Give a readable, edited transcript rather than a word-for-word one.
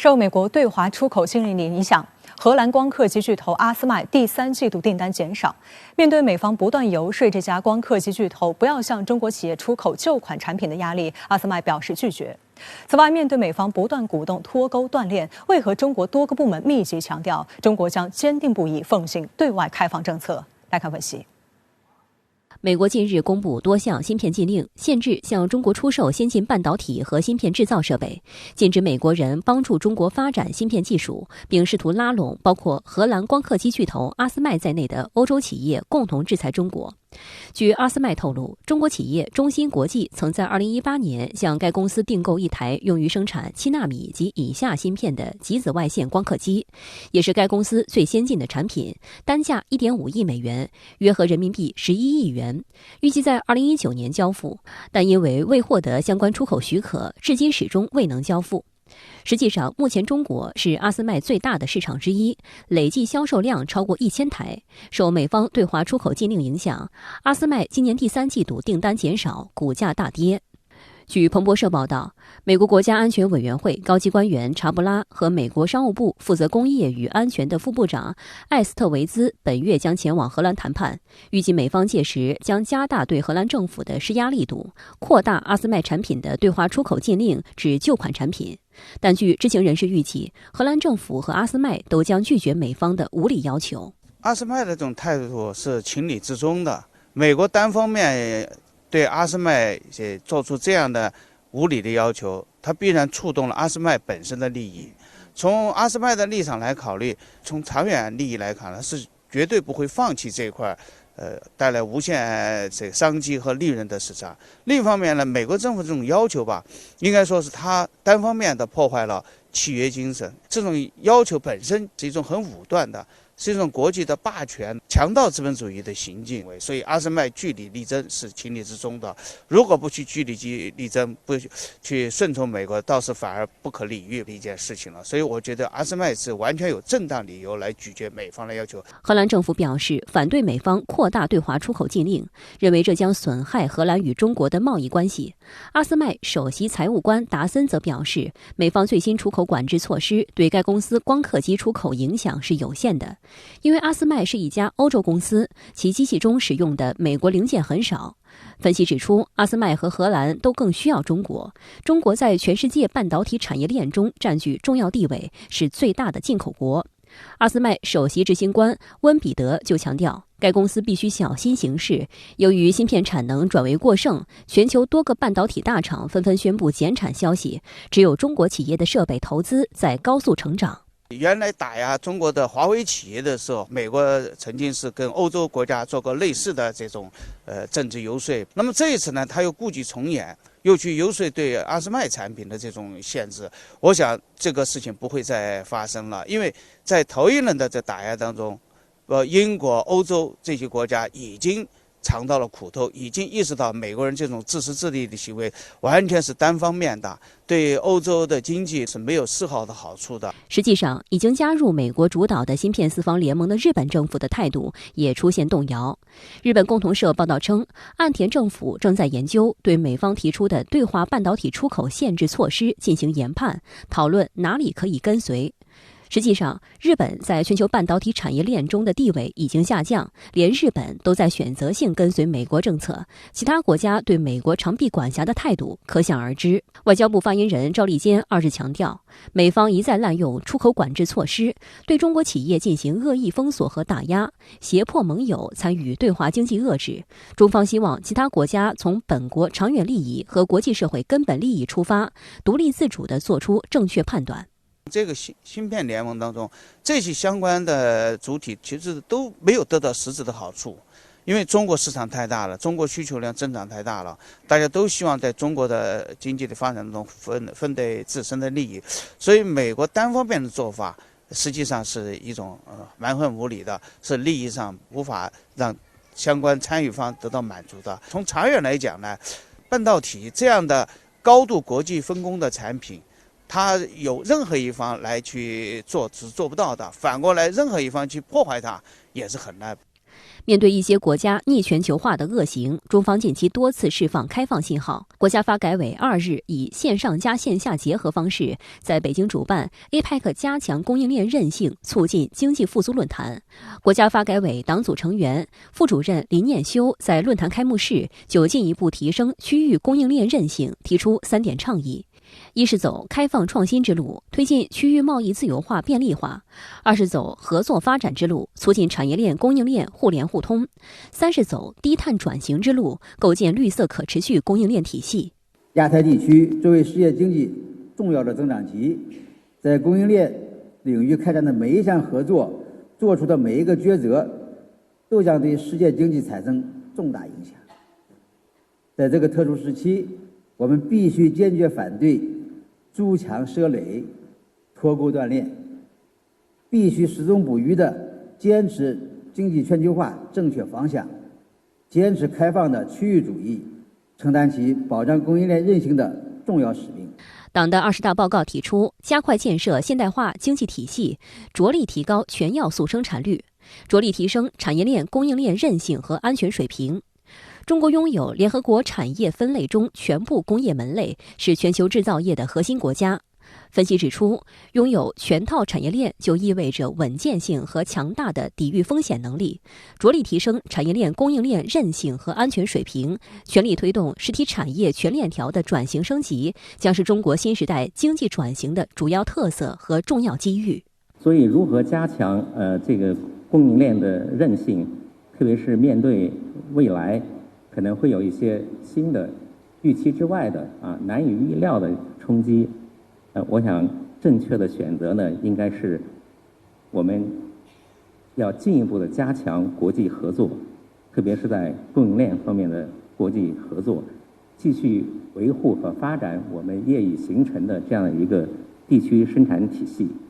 受美国对华出口禁令的影响，荷兰光刻机巨头阿斯麦第3季度订单减少。面对美方不断游说这家光刻机巨头不要向中国企业出口旧款产品的压力，阿斯麦表示拒绝。此外，面对美方不断鼓动脱钩断链，为何中国多个部门密集强调中国将坚定不移奉行对外开放政策？来看分析。美国近日公布多项芯片禁令，限制向中国出售先进半导体和芯片制造设备，禁止美国人帮助中国发展芯片技术，并试图拉拢包括荷兰光刻机巨头阿斯麦在内的欧洲企业共同制裁中国。据阿斯麦透露，中国企业中芯国际曾在2018年向该公司订购一台用于生产7纳米及以下芯片的极紫外线光刻机，也是该公司最先进的产品，单价1.5亿美元，约合人民币11亿元，预计在2019年交付，但因为未获得相关出口许可，至今始终未能交付。实际上，目前中国是阿斯麦最大的市场之一，累计销售量超过1000台。受美方对华出口禁令影响，阿斯麦今年第3季度订单减少，股价大跌。据彭博社报道，美国国家安全委员会高级官员查布拉和美国商务部负责工业与安全的副部长艾斯特维兹本月将前往荷兰谈判，预计美方届时将加大对荷兰政府的施压力度，扩大阿斯麦产品的对华出口禁令至旧款产品。但据知情人士预计，荷兰政府和阿斯麦都将拒绝美方的无理要求。阿斯麦的这种态度是情理之中的，美国单方面对阿斯麦做出这样的无理的要求，它必然触动了阿斯麦本身的利益。从阿斯麦的立场来考虑，从长远利益来看呢，是绝对不会放弃这一块带来无限商机和利润的市场。另一方面呢，美国政府这种要求吧，应该说是他单方面的破坏了契约精神。这种要求本身是一种很武断的，是一种国际的霸权、强盗资本主义的行径，所以阿斯麦据理力争是情理之中的。如果不去据理力争，不去顺从美国，倒是反而不可理喻的一件事情了。所以我觉得阿斯麦是完全有正当理由来拒绝美方的要求。荷兰政府表示反对美方扩大对华出口禁令，认为这将损害荷兰与中国的贸易关系。阿斯麦首席财务官达森则表示，美方最新出口管制措施对该公司光刻机出口影响是有限的。因为阿斯麦是一家欧洲公司，其机器中使用的美国零件很少。分析指出，阿斯麦和荷兰都更需要中国，中国在全世界半导体产业链中占据重要地位，是最大的进口国。阿斯麦首席执行官温比德就强调，该公司必须小心行事。由于芯片产能转为过剩，全球多个半导体大厂纷纷宣布减产消息，只有中国企业的设备投资在高速成长。原来打压中国的华为企业的时候，美国曾经是跟欧洲国家做过类似的这种政治游说。那么这一次呢，他又故伎重演，又去游说对阿斯麦产品的这种限制。我想这个事情不会再发生了，因为在头一轮的这打压当中，英国、欧洲这些国家已经尝到了苦头，已经意识到美国人这种自私自利的行为完全是单方面的，对欧洲的经济是没有丝毫的好处的。实际上，已经加入美国主导的芯片四方联盟的日本政府的态度也出现动摇。日本共同社报道称，岸田政府正在研究对美方提出的对华半导体出口限制措施进行研判，讨论哪里可以跟随。实际上，日本在全球半导体产业链中的地位已经下降，连日本都在选择性跟随美国政策，其他国家对美国长臂管辖的态度可想而知。外交部发言人赵立坚2日强调，美方一再滥用出口管制措施，对中国企业进行恶意封锁和打压，胁迫盟友参与对华经济遏制。中方希望其他国家从本国长远利益和国际社会根本利益出发，独立自主地做出正确判断。这个芯片联盟当中，这些相关的主体其实都没有得到实质的好处，因为中国市场太大了，中国需求量增长太大了，大家都希望在中国的经济的发展中分得自身的利益，所以美国单方面的做法实际上是一种蛮横无理的，是利益上无法让相关参与方得到满足的。从长远来讲呢，半导体这样的高度国际分工的产品，它有任何一方来去做是做不到的，反过来任何一方去破坏它也是很难。面对一些国家逆全球化的恶行，中方近期多次释放开放信号。国家发改委2日以线上加线下结合方式，在北京主办 APEC 加强供应链韧性促进经济复苏论坛。国家发改委党组成员、副主任林念修在论坛开幕式就进一步提升区域供应链韧性提出3点倡议：一是走开放创新之路，推进区域贸易自由化便利化；二是走合作发展之路，促进产业链供应链互联互通；三是走低碳转型之路，构建绿色可持续供应链体系。亚太地区作为世界经济重要的增长极，在供应链领域开展的每一项合作，做出的每一个抉择，都将对世界经济产生重大影响。在这个特殊时期，我们必须坚决反对筑墙设垒、脱钩断链，必须始终不渝地坚持经济全球化正确方向，坚持开放的区域主义，承担起保障供应链韧性的重要使命。党的20大报告提出，加快建设现代化经济体系，着力提高全要素生产率，着力提升产业链供应链韧性和安全水平。中国拥有联合国产业分类中全部工业门类，是全球制造业的核心国家。分析指出，拥有全套产业链就意味着稳健性和强大的抵御风险能力。着力提升产业链供应链韧性和安全水平，全力推动实体产业全链条的转型升级，将是中国新时代经济转型的主要特色和重要机遇。所以，如何加强这个供应链的韧性，特别是面对未来可能会有一些新的预期之外的难以预料的冲击，我想正确的选择呢，应该是我们要进一步的加强国际合作，特别是在供应链方面的国际合作，继续维护和发展我们业已形成的这样一个地区生产体系。